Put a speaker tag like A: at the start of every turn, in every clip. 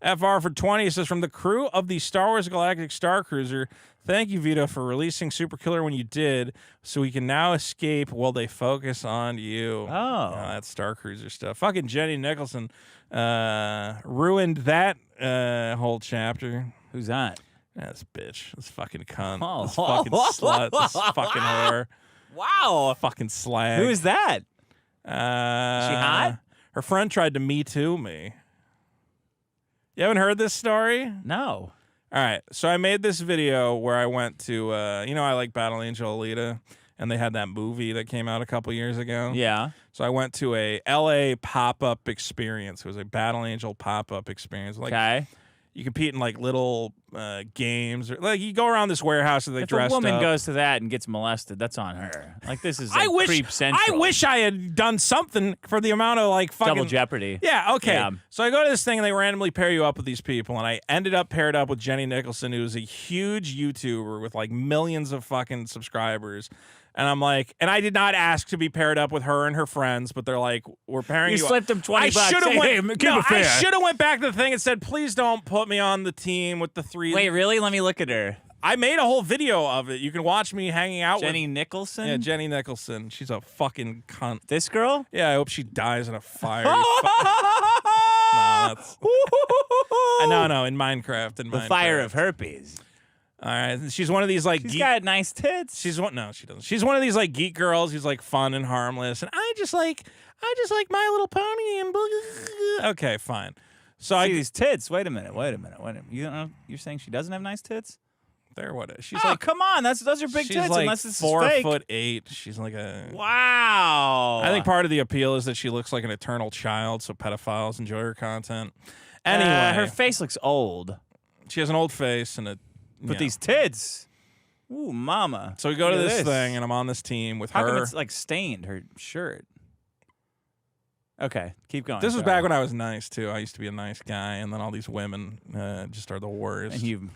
A: FR for 20 says, from the crew of the Star Wars Galactic Star Cruiser, thank you, Vito, for releasing Super Killer when you did, so we can now escape while they focus on you.
B: Oh.
A: That's Star Cruiser stuff. Fucking Jenny Nicholson ruined that whole chapter.
B: Who's that?
A: This bitch. This fucking cunt.
B: Oh.
A: This fucking slut. This fucking whore.
B: Wow.
A: Fucking slag.
B: Who is that?
A: She
B: hot?
A: Her friend tried to Me Too me. You haven't heard this story?
B: No.
A: All right. So I made this video where I went to, I like Battle Angel Alita, and they had that movie that came out a couple years ago.
B: Yeah.
A: So I went to a LA pop-up experience. It was a Battle Angel pop-up experience. Like,
B: okay.
A: You compete in like little games, or like you go around this warehouse and they dress up.
B: If a woman goes to that and gets molested, that's on her. Like this is like creep central.
A: I wish I had done something for the amount of like fucking
B: Double Jeopardy.
A: Yeah, okay.
B: Yeah.
A: So I go to this thing and they randomly pair you up with these people, and I ended up paired up with Jenny Nicholson, who's a huge YouTuber with like millions of fucking subscribers. And I'm like, and I did not ask to be paired up with her and her friends, but they're like, we're pairing you.
B: You slipped them $20.
A: I should have went.
B: No,
A: I should have went back to the thing and said, please don't put me on the team with the three.
B: Wait, really? Let me look at her.
A: I made a whole video of it. You can watch me hanging out
B: Jenny
A: with
B: Nicholson?
A: Yeah, Jenny Nicholson. She's a fucking cunt.
B: This girl?
A: Yeah, I hope she dies in a fire. No, that's no, in Minecraft.
B: The fire of herpes.
A: All right, she's one of these like.
B: She's got nice tits.
A: No, she doesn't. She's one of these like geek girls who's like fun and harmless, and I just like My Little Pony and. Okay, fine. So
B: See these tits. Wait a minute. You don't know, you're saying she doesn't have nice tits?
A: There, what is she's
B: oh,
A: like?
B: Come on, those are big
A: she's
B: tits.
A: Like
B: unless this is fake.
A: 4'8". She's like a.
B: Wow.
A: I think part of the appeal is that she looks like an eternal child, so pedophiles enjoy her content. Anyway,
B: her face looks old.
A: She has an old face and a.
B: But these tits. Ooh, mama.
A: So we go to this thing, and I'm on this team with
B: How
A: her.
B: come it's like stained, her shirt? Okay, keep going.
A: This was back when I was nice, too. I used to be a nice guy, and then all these women just are the worst.
B: And you...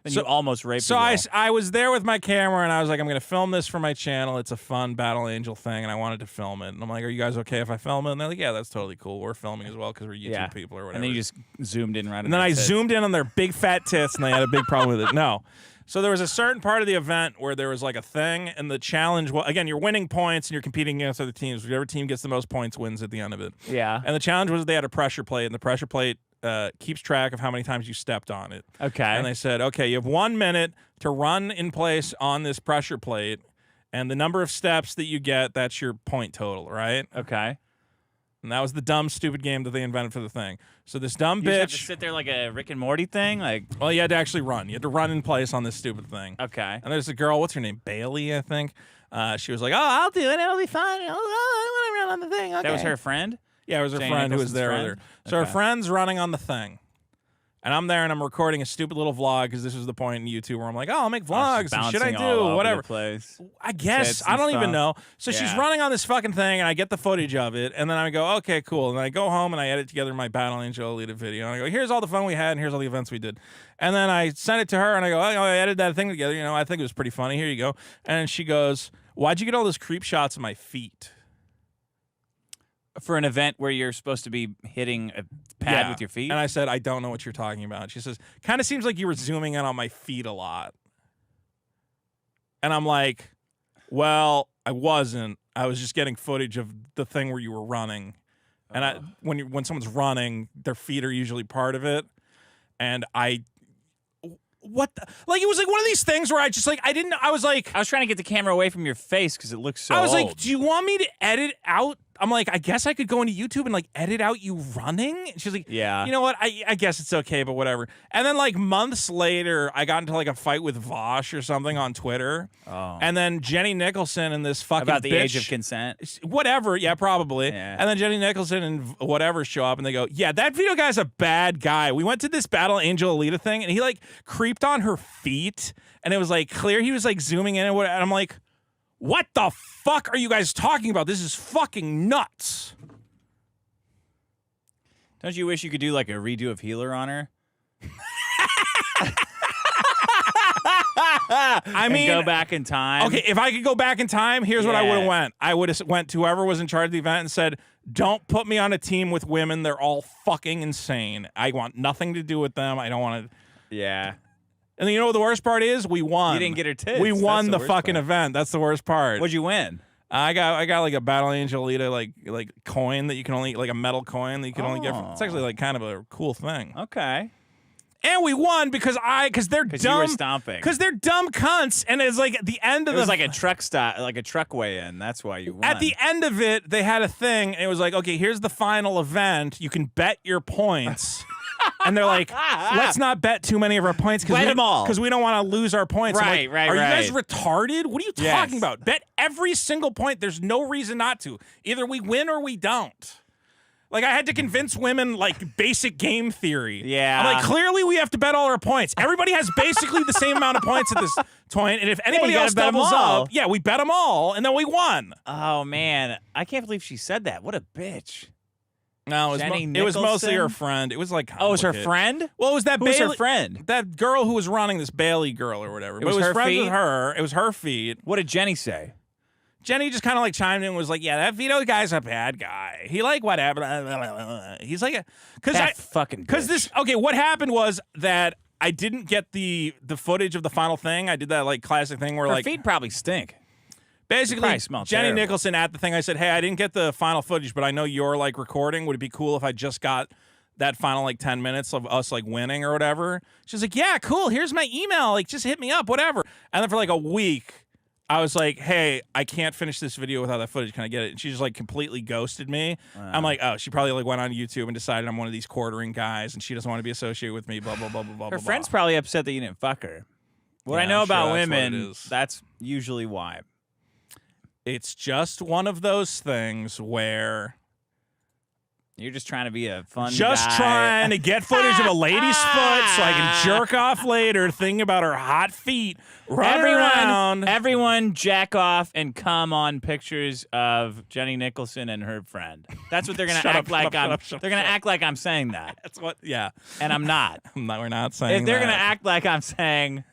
A: you
B: almost raped
A: So
B: a girl.
A: I was there with my camera, and I was like, I'm going to film this for my channel. It's a fun Battle Angel thing, and I wanted to film it. And I'm like, are you guys okay if I film it? And they're like, yeah, that's totally cool. We're filming as well because we're YouTube people or whatever.
B: And then you just zoomed in right
A: And then I zoomed in on their big fat tits, and they had a big problem with it. No. So there was a certain part of the event where there was like a thing, and the challenge, well, again, you're winning points, and you're competing against other teams. Whichever team gets the most points wins at the end of it.
B: Yeah.
A: And the challenge was they had a pressure plate, and the pressure plate keeps track of how many times you stepped on it.
B: Okay.
A: And they said, okay, you have 1 minute to run in place on this pressure plate, and the number of steps that you get, that's your point total, right?
B: Okay.
A: And that was the dumb, stupid game that they invented for the thing. So this dumb
B: You
A: bitch...
B: just have to sit there like a Rick and Morty thing?
A: Well, you had to actually run. You had to run in place on this stupid thing.
B: Okay.
A: And there's a girl, what's her name? Bailey, I think. She was like, oh, I'll do it. It'll be fun. I want to run on the thing. Okay.
B: That was her friend?
A: Yeah, it was her
B: Jenny
A: friend who was
B: Nicholson's
A: there
B: friend?
A: with her. So her friend's running on the thing. And I'm there and I'm recording a stupid little vlog because this was the point in YouTube where I'm like, oh, I'll make vlogs and shit I do, whatever. I guess. I don't even know. So she's running on this fucking thing and I get the footage of it. And then I go, okay, cool. And then I go home and I edit together my Battle Angel Alita video. And I go, here's all the fun we had and here's all the events we did. And then I sent it to her and I go, oh, I edited that thing together. You know, I think it was pretty funny. Here you go. And she goes, why'd you get all those creep shots of my feet?
B: For an event where you're supposed to be hitting a pad with your feet?
A: And I said, I don't know what you're talking about. She says, kind of seems like you were zooming in on my feet a lot. And I'm like, well, I wasn't. I was just getting footage of the thing where you were running. And when someone's running, their feet are usually part of it. And what the, like it was like one of these things where I just like I was trying
B: to get the camera away from your face because it looks so
A: I was
B: old.
A: like, do you want me to edit out? I'm like, I guess I could go into YouTube and like edit out you running. And she's like,
B: yeah,
A: you know what? I guess it's okay, but whatever. And then like months later, I got into like a fight with Vosh or something on Twitter.
B: Oh.
A: And then Jenny Nicholson and this fucking
B: about the
A: bitch,
B: age of consent,
A: whatever. Yeah, probably.
B: Yeah.
A: And then Jenny Nicholson and whatever show up and they go, yeah, that Vito guy's a bad guy. We went to this Battle Angel Alita thing and he like creeped on her feet and it was like clear he was like zooming in and what. And I'm like, what the fuck are you guys talking about? This is fucking nuts.
B: Don't you wish you could do like a redo of Healer on her?
A: I mean,
B: go back in time.
A: Okay, if I could go back in time, here's what I would have went. I would have went to whoever was in charge of the event and said, Don't put me on a team with women. They're all fucking insane. I want nothing to do with them. I don't want to.
B: Yeah.
A: And then you know what the worst part is? We won.
B: You didn't get her tits.
A: We won the fucking
B: part.
A: event. That's the worst part.
B: What'd you win?
A: I got like a Battle Angel Alita like coin that you can only, like a metal coin that you can only get. It's actually like kind of a cool thing.
B: Okay.
A: And we won because they're dumb.
B: You were stomping.
A: Because they're dumb cunts. And it's like at the end of
B: it was like a truck stop, like a truck weigh-in. That's why you won.
A: At the end of it, they had a thing, and it was like, okay, here's the final event. You can bet your points. And they're like, let's not bet too many of our points because we don't want to lose our points.
B: Right, right.
A: Are you guys retarded? What are you talking about? Bet every single point. There's no reason not to. Either we win or we don't. Like, I had to convince women, like, basic game theory.
B: Yeah.
A: I'm like, clearly we have to bet all our points. Everybody has basically the same amount of points at this point, and if anybody else doubles up, we bet them all, and then we won.
B: Oh, man. I can't believe she said that. What a bitch.
A: No, it was mostly her friend. It was like
B: it was her friend?
A: Well, it was that
B: Who was her friend?
A: That girl who was running this Bailey girl or whatever.
B: It was her
A: friends
B: feed?
A: with her. It was her feed.
B: What did Jenny say?
A: Jenny just kind of like chimed in and was like, yeah, that Vito guy's a bad guy. He like whatever. He's like what happened was that I didn't get the footage of the final thing. I did that like classic thing where
B: her
A: like
B: feet probably stink.
A: Basically, Jenny
B: terrible.
A: Nicholson at the thing, I said, hey, I didn't get the final footage, but I know you're like recording. Would it be cool if I just got that final like 10 minutes of us like winning or whatever? She's like, yeah, cool. Here's my email. Like, just hit me up, whatever. And then for like a week, I was like, hey, I can't finish this video without that footage. Can I get it? And she just like completely ghosted me. I'm like, oh, she probably like went on YouTube and decided I'm one of these quartering guys and she doesn't want to be associated with me, blah, blah, blah, blah, blah.
B: Her friend's probably upset that you didn't fuck her. What I know about women, that's usually why.
A: It's just one of those things where
B: you're just trying to be a fun
A: guy. Trying to get footage of a lady's foot so I can jerk off later, thinking about her hot feet running around.
B: Everyone jack off and come on pictures of Jenny Nicholson and her friend. That's what they're going to act like. They're going to act like I'm saying that.
A: That's what, yeah.
B: And I'm not.
A: We're not saying
B: if they're going to act like I'm saying,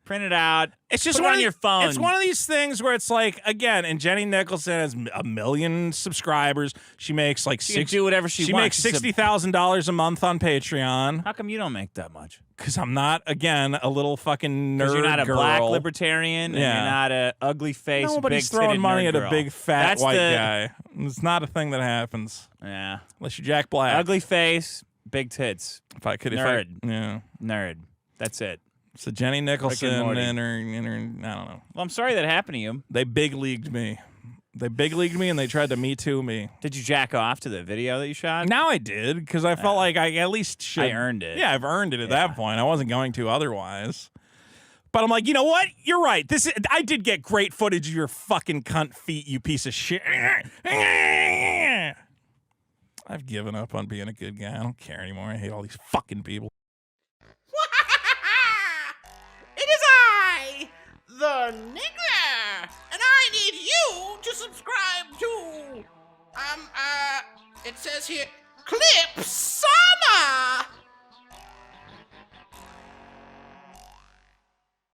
B: print it out.
A: It's just
B: put it on your phone.
A: It's one of these things where it's like, again, and Jenny Nicholson has 1 million subscribers. She makes like
B: she can do whatever she wants.
A: She makes $60,000 a month on Patreon.
B: How come you don't make that much?
A: Because I'm not, again, a little fucking nerd.
B: You're not a
A: girl.
B: Black libertarian. And you're not a ugly face.
A: Nobody's throwing money at a big fat white guy. It's not a thing that happens.
B: Yeah.
A: Unless you're Jack Black.
B: Ugly face, big tits.
A: Nerd.
B: Nerd. That's it.
A: So Jenny Nicholson and her, I don't know.
B: Well, I'm sorry that happened to you.
A: They big leagued me. They big leagued me and they tried to Me Too me.
B: Did you jack off to the video that you shot?
A: Now I did because I felt like I at least should.
B: I earned it.
A: Yeah, I've earned it at that point. I wasn't going to otherwise. But I'm like, you know what? You're right. I did get great footage of your fucking cunt feet, you piece of shit. I've given up on being a good guy. I don't care anymore. I hate all these fucking people.
C: The Nigger, and I need you to subscribe to, it says here, Clip Summer.